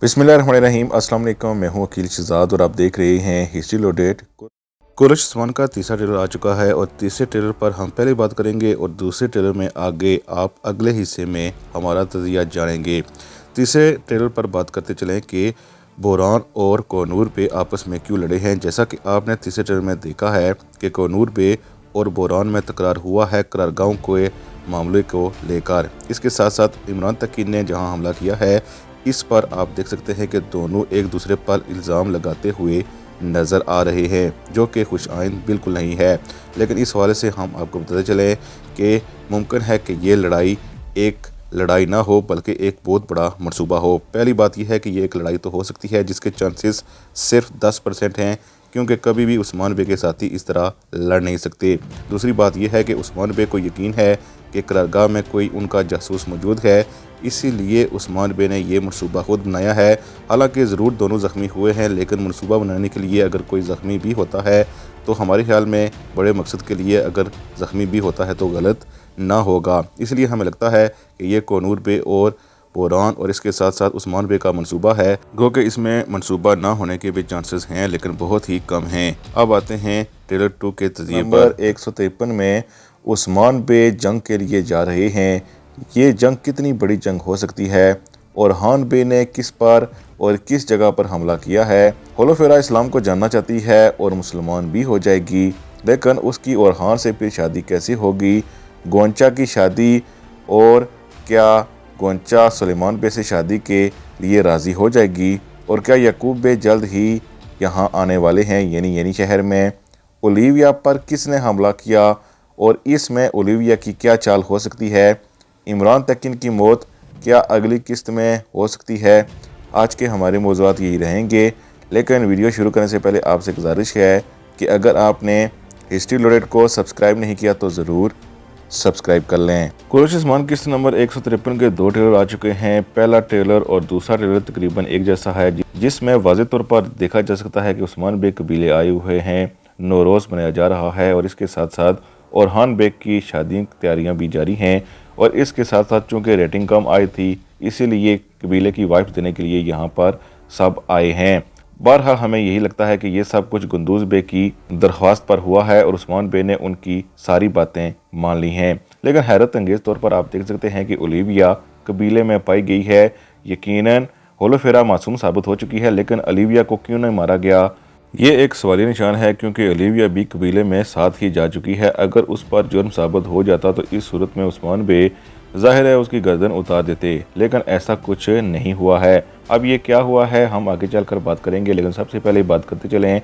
बिस्मिल्लाहिर्रहमानिर्रहीम। अस्सलाम वालेकुम। मैं हूं अकील शहजाद और आप देख रहे हैं हिस्ट्री लोडेड। कुरैश उस्मान का तीसरा ट्रेलर आ चुका है और तीसरे ट्रेलर पर हम पहले बात करेंगे और दूसरे ट्रेलर में आगे आप अगले हिस्से में हमारा तज़किया जानेंगे। तीसरे ट्रेलर पर बात करते चलें कि बोरान और कोनूर बे आपस में क्यों लड़े हैं। जैसा कि आपने तीसरे ट्रेलर में देखा है कि कोनूर बे और बोरान में तकरार हुआ है करारगाहों के मामले को लेकर। इसके साथ साथ इमरान तकीन ने जहां हमला किया है इस पर आप देख सकते हैं कि दोनों एक दूसरे पर इल्ज़ाम लगाते हुए नज़र आ रहे हैं, जो कि खुश आइंद बिल्कुल नहीं है। लेकिन इस हवाले से हम आपको बताते चलें कि मुमकिन है कि ये लड़ाई एक लड़ाई ना हो बल्कि एक बहुत बड़ा मंसूबा हो। पहली बात यह है कि ये एक लड़ाई तो हो सकती है जिसके चांसेस सिर्फ 10% हैं, क्योंकि कभी भी उस्मान बे के साथी इस तरह लड़ नहीं सकते। दूसरी बात यह है कि उस्मान बे को यकीन है कि करारगाह में कोई उनका जासूस मौजूद है, इसीलिए उस्मान बे ने यह मनसूबा खुद बनाया है। हालांकि ज़रूर दोनों ज़ख्मी हुए हैं, लेकिन मनसूबा बनाने के लिए अगर कोई ज़ख्मी भी होता है तो हमारे ख्याल में बड़े मकसद के लिए अगर ज़ख्मी भी होता है तो गलत ना होगा। इसलिए हमें लगता है कि ये कोनूर बे और बोरान और इसके साथ साथ उस्मान बे का मंसूबा है, गो कि इसमें मंसूबा ना होने के भी चांसेस हैं लेकिन बहुत ही कम हैं। अब आते हैं ट्रेलर 2 के तज़किए पर। 153 में उस्मान बे जंग के लिए जा रहे हैं। ये जंग कितनी बड़ी जंग हो सकती है और हान बे ने किस पर और किस जगह पर हमला किया है। होलोफेरा इस्लाम को जानना चाहती है और मुसलमान भी हो जाएगी, लेकिन उसकी और हान से फिर शादी कैसे होगी। गोंचा की शादी, और क्या गोंचा सुलेमान बे से शादी के लिए राज़ी हो जाएगी, और क्या याकूब बे जल्द ही यहाँ आने वाले हैं यानी शहर में। ओलिविया पर किसने हमला किया और इसमें ओलिविया की क्या चाल हो सकती है। इमरान तकीन की मौत क्या अगली किस्त में हो सकती है। आज के हमारे मौज़ूआत यही रहेंगे, लेकिन वीडियो शुरू करने से पहले आपसे गुजारिश है कि अगर आपने हिस्ट्री लोडेड को सब्सक्राइब नहीं किया तो ज़रूर सब्सक्राइब कर लें। कुरैश उस्मान किस्त नंबर 153 के 2 ट्रेलर आ चुके हैं। पहला ट्रेलर और दूसरा ट्रेलर तकरीबन एक जैसा है, जिसमें वाज़ेह तौर पर देखा जा सकता है कि उस्मान बे कबीले आए हुए हैं, नौरोज़ मनाया जा रहा है और इसके साथ साथ ओरहान बेग की शादी की तैयारियां भी जारी हैं। और इसके साथ साथ चूँकि रेटिंग कम आई थी इसीलिए कबीले की वाइफ देने के लिए यहाँ पर सब आए हैं। बहरहाल हमें यही लगता है कि ये सब कुछ गुंदूज बे की दरख्वास्त पर हुआ है और उस्मान बे ने उनकी सारी बातें मान ली हैं। लेकिन हैरत अंगेज़ तौर पर आप देख सकते हैं कि ओलिविया कबीले में पाई गई है। यकीनन होलोफेरा मासूम साबित हो चुकी है, लेकिन ओलिविया को क्यों नहीं मारा गया, ये एक सवालिया निशान है, क्योंकि ओलिविया भी कबीले में साथ ही जा चुकी है। अगर उस पर जुर्म साबित हो जाता तो इस सूरत में उस्मान बे ज़ाहिर है उसकी गर्दन उतार देते, लेकिन ऐसा कुछ नहीं हुआ है। अब ये क्या हुआ है हम आगे चलकर बात करेंगे, लेकिन सबसे पहले बात करते चलें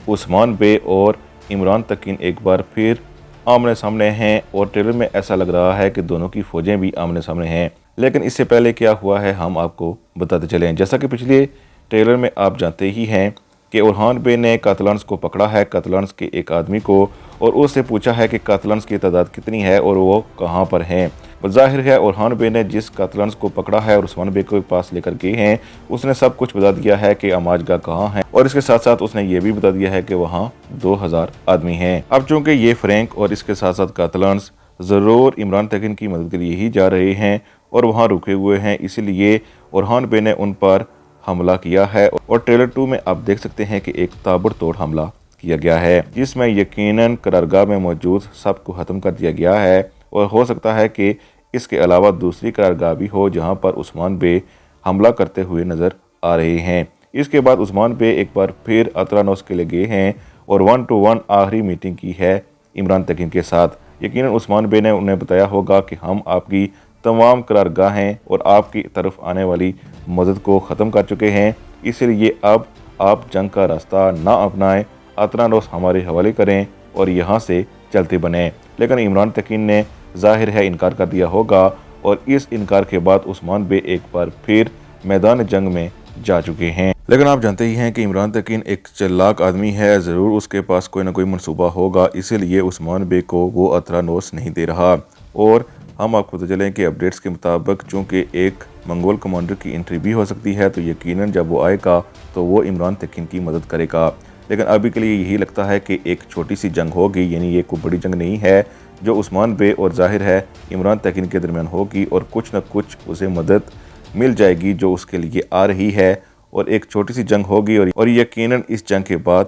उस्मान बे और इमरान तकीन एक बार फिर आमने सामने हैं और ट्रेलर में ऐसा लग रहा है कि दोनों की फ़ौजें भी आमने सामने हैं। लेकिन इससे पहले क्या हुआ है हम आपको बताते चलें। जैसा कि पिछले ट्रेलर में आप जानते ही हैं कि ओरहान बे ने कातलान्स को पकड़ा है, कातलान्स के एक आदमी को, और उससे पूछा है कि कातलान्स की तादाद कितनी है और वो कहाँ पर हैं। ज़ाहिर है ओरहान बे ने जिस कातलान्स को पकड़ा है और उस्मान बे के पास लेकर गए हैं उसने सब कुछ बता दिया है कि अमाजगा कहाँ है, और इसके साथ साथ उसने ये भी बता दिया है कि वहाँ 2000 आदमी हैं। अब चूँकि ये फ्रैंक और इसके साथ साथ कातलान्स ज़रूर इमरान तकीन की मदद के लिए ही जा रहे हैं और वहाँ रुके हुए हैं, इसीलिए ओरहान बे ने उन पर हमला किया है। और ट्रेलर 2 में आप देख सकते हैं कि एक ताबड़तोड़ हमला किया गया है, जिसमें यकीनन करारगाह में मौजूद सब को ख़त्म कर दिया गया है। और हो सकता है कि इसके अलावा दूसरी करारगाह भी हो जहां पर उस्मान बे हमला करते हुए नज़र आ रहे हैं। इसके बाद उस्मान बे एक बार फिर अतरानोस के लिए गए हैं और 1-to-1 आखिरी मीटिंग की है इमरान तकीन के साथ। यकीनन उस्मान बे ने उन्हें बताया होगा कि हम आपकी तमाम करारगाहें और आपकी तरफ आने वाली मदद को ख़त्म कर चुके हैं, इसलिए अब आप जंग का रास्ता ना अपनाएं, अतरानोस हमारे हवाले करें और यहाँ से चलते बने। लेकिन इमरान तकीन ने ज़ाहिर है इनकार कर दिया होगा और इस इनकार के बाद उस्मान बे एक बार फिर मैदान जंग में जा चुके हैं। लेकिन आप जानते ही हैं कि इमरान तकीन एक चालाक आदमी है, ज़रूर उसके पास कोई ना कोई मनसूबा होगा, इसीलिए उस्मान बे को वो अतरानोस नहीं दे रहा। और हम आपको तो चलें कि अपडेट्स के मुताबिक चूँकि एक मंगोल कमांडर की एंट्री भी हो सकती है, तो यकीनन जब वो आएगा तो वो इमरान तकीन की मदद करेगा। लेकिन अभी के लिए यही लगता है कि एक छोटी सी जंग होगी, यानी ये कोई बड़ी जंग नहीं है, जो उस्मान बे और ज़ाहिर है इमरान तकीन के दरमियान होगी और कुछ न कुछ उसे मदद مل جائے گی جو اس کے لیے آ رہی ہے، اور ایک چھوٹی سی جنگ ہوگی، اور یقیناً اس جنگ کے بعد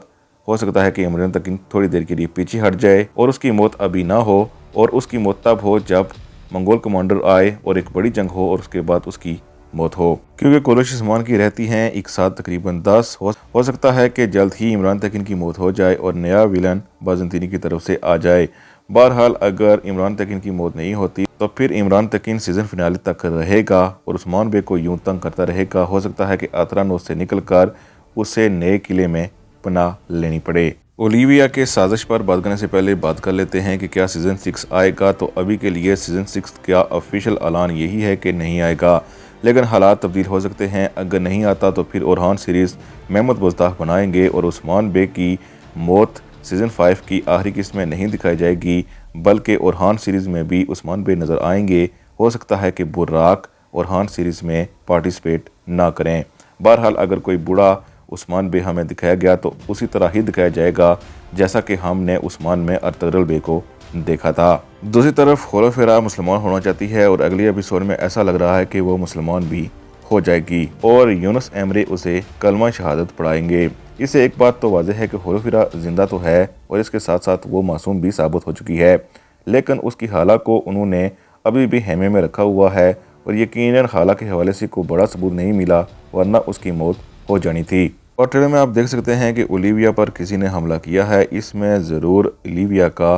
ہو سکتا ہے کہ عمران تکین تھوڑی دیر کے لیے پیچھے ہٹ جائے اور اس کی موت ابھی نہ ہو، اور اس کی موت تب ہو جب منگول کمانڈر آئے اور ایک بڑی جنگ ہو اور اس کے بعد اس کی موت ہو، کیونکہ کوروش عثمان کی رہتی ہیں ایک ساتھ تقریباً 10۔ ہو سکتا ہے کہ جلد ہی عمران تکین کی موت ہو جائے اور نیا ویلن بازنطینی کی طرف سے آ جائے۔ بہرحال اگر عمران تکین کی موت نہیں ہوتی تو پھر عمران تکین سیزن فنالے تک رہے گا اور عثمان بے کو یوں تنگ کرتا رہے گا۔ ہو سکتا ہے کہ آترانوس سے نکل کر اسے نئے قلعے میں پناہ لینی پڑے۔ اولیویا کے سازش پر بات کرنے سے پہلے بات کر لیتے ہیں کہ کیا سیزن 6 آئے گا، تو ابھی کے لیے سیزن 6 کا آفیشیل اعلان یہی ہے کہ نہیں آئے گا، لیکن حالات تبدیل ہو سکتے ہیں۔ اگر نہیں آتا تو پھر اورہان سیریز محمد بزداق بنائیں گے اور عثمان بے کی موت سیزن 5 کی آخری قسط میں نہیں دکھائی جائے گی، بلکہ اورہان سیریز میں بھی عثمان بے نظر آئیں گے۔ ہو سکتا ہے کہ براق اورہان سیریز میں پارٹیسپیٹ نہ کریں۔ بہرحال اگر کوئی بوڑھا عثمان بے ہمیں دکھایا گیا تو اسی طرح ہی دکھایا جائے گا جیسا کہ ہم نے عثمان میں ارطغرل بے کو دیکھا تھا۔ دوسری طرف ہولوفیرا مسلمان ہونا چاہتی ہے اور اگلی ایپیسوڈ میں ایسا لگ رہا ہے کہ وہ مسلمان بھی ہو جائے گی اور یونس ایمرے اسے کلمہ شہادت پڑھائیں گے۔ اس سے ایک بات تو واضح ہے کہ ہولوفیرا زندہ تو ہے اور اس کے ساتھ ساتھ وہ معصوم بھی ثابت ہو چکی ہے، لیکن اس کی خالہ کو انہوں نے ابھی بھی خیمے میں رکھا ہوا ہے اور یقیناً خالہ کے حوالے سے کوئی بڑا ثبوت نہیں ملا، ورنہ اس کی موت ہو جانی تھی۔ اور ٹریلر میں آپ دیکھ سکتے ہیں کہ اولیویا پر کسی نے حملہ کیا ہے۔ اس میں ضرور اولیویا کا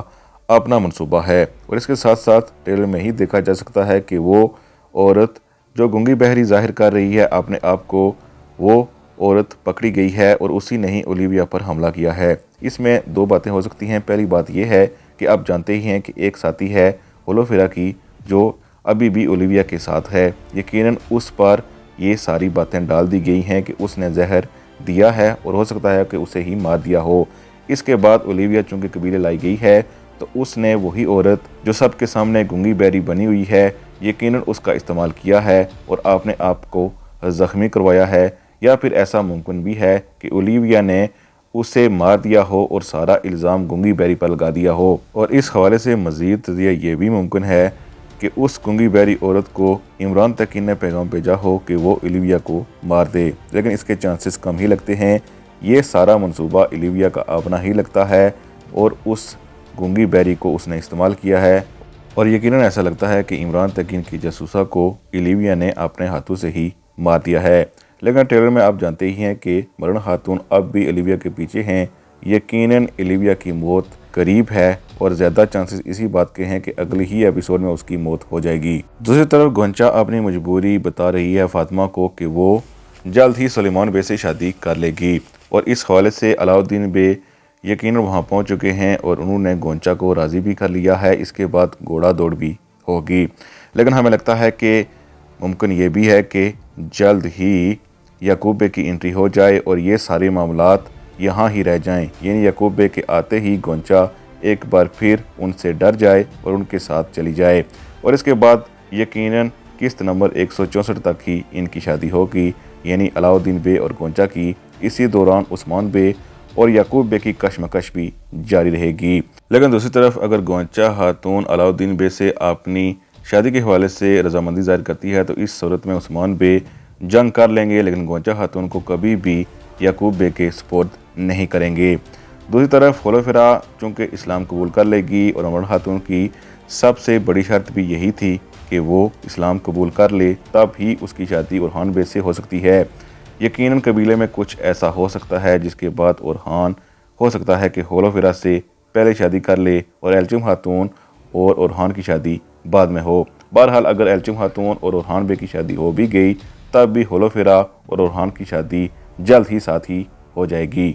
اپنا منصوبہ ہے، اور اس کے ساتھ ساتھ ٹریلر میں ہی دیکھا جا سکتا ہے کہ وہ عورت جو گنگی بہری ظاہر کر رہی ہے اپنے آپ کو، وہ عورت پکڑی گئی ہے اور اسی نے ہی اولیویا پر حملہ کیا ہے۔ اس میں دو باتیں ہو سکتی ہیں۔ پہلی بات یہ ہے کہ آپ جانتے ہی ہیں کہ ایک ساتھی ہے ہولوفیرا کی جو ابھی بھی اولیویا کے ساتھ ہے، یقیناً اس پر یہ ساری باتیں ڈال دی گئی ہیں کہ اس نے زہر دیا ہے اور ہو سکتا ہے کہ اسے ہی مار دیا ہو۔ اس کے بعد اولیویا چونکہ قبیلے لائی گئی ہے تو اس نے وہی عورت جو سب کے سامنے گنگی بہری بنی ہوئی ہے، یقیناً اس کا استعمال کیا ہے اور آپ نے آپ کو زخمی کروایا ہے، یا پھر ایسا ممکن بھی ہے کہ اولیویا نے اسے مار دیا ہو اور سارا الزام گنگی بہری پر لگا دیا ہو۔ اور اس حوالے سے مزید تجزیہ یہ بھی ممکن ہے کہ اس گنگی بہری عورت کو عمران تکین نے پیغام بھیجا ہو کہ وہ اولیویا کو مار دے، لیکن اس کے چانسز کم ہی لگتے ہیں۔ یہ سارا منصوبہ اولیویا کا اپنا ہی لگتا ہے اور اس گنگی بہری کو اس نے استعمال کیا ہے، اور یقیناً ایسا لگتا ہے کہ عمران تکین کی جاسوسہ کو اولیویا نے اپنے ہاتھوں سے ہی مار دیا ہے۔ لیکن ٹریلر میں آپ جانتے ہی ہیں کہ مرن خاتون اب بھی اولیویا کے پیچھے ہیں۔ یقیناً اولیویا کی موت قریب ہے اور زیادہ چانسز اسی بات کے ہیں کہ اگلی ہی ایپیسوڈ میں اس کی موت ہو جائے گی۔ دوسری طرف گونچا اپنی مجبوری بتا رہی ہے فاطمہ کو کہ وہ جلد ہی سلیمان بے سے شادی کر لے گی، اور اس حوالے سے علاؤالدین بے یقیناً وہاں پہنچ چکے ہیں اور انہوں نے گونچا کو راضی بھی کر لیا ہے۔ اس کے بعد گھوڑا دوڑ بھی ہوگی، لیکن ہمیں لگتا ہے کہ ممکن یہ بھی ہے کہ جلد ہی یعقوب بے کی انٹری ہو جائے اور یہ سارے معاملات یہاں ہی رہ جائیں، یعنی یعقوب بے کے آتے ہی گونچا ایک بار پھر ان سے ڈر جائے اور ان کے ساتھ چلی جائے، اور اس کے بعد یقیناً قسط نمبر 164 تک ہی ان کی شادی ہوگی، یعنی علاؤالدین بے اور گونچا کی۔ اسی دوران عثمان بے اور یعقوب بے کی کشمکش بھی جاری رہے گی۔ لیکن دوسری طرف اگر گونچا خاتون علاؤالدین بے سے اپنی شادی کے حوالے سے رضامندی ظاہر کرتی ہے تو اس صورت میں عثمان بے جنگ کر لیں گے، لیکن گونچا خاتون کو کبھی بھی یعقوب بے کے سپرد نہیں کریں گے۔ دوسری طرف ہولوفیرا چونکہ اسلام قبول کر لے گی اور مرن خاتون کی سب سے بڑی شرط بھی یہی تھی کہ وہ اسلام قبول کر لے، تب ہی اس کی شادی اورہان بے سے ہو سکتی ہے۔ یقیناً قبیلے میں کچھ ایسا ہو سکتا ہے جس کے بعد اورہان ہو سکتا ہے کہ ہولوفیرا سے پہلے شادی کر لے اور ایلچم خاتون اور اورہان کی شادی بعد میں ہو۔ بہرحال اگر ایلچم خاتون اور اورہان بے کی شادی ہو بھی گئی تب بھی ہولوفیرا اور اورہان کی شادی جلد ہی ساتھ ہی ہو جائے گی۔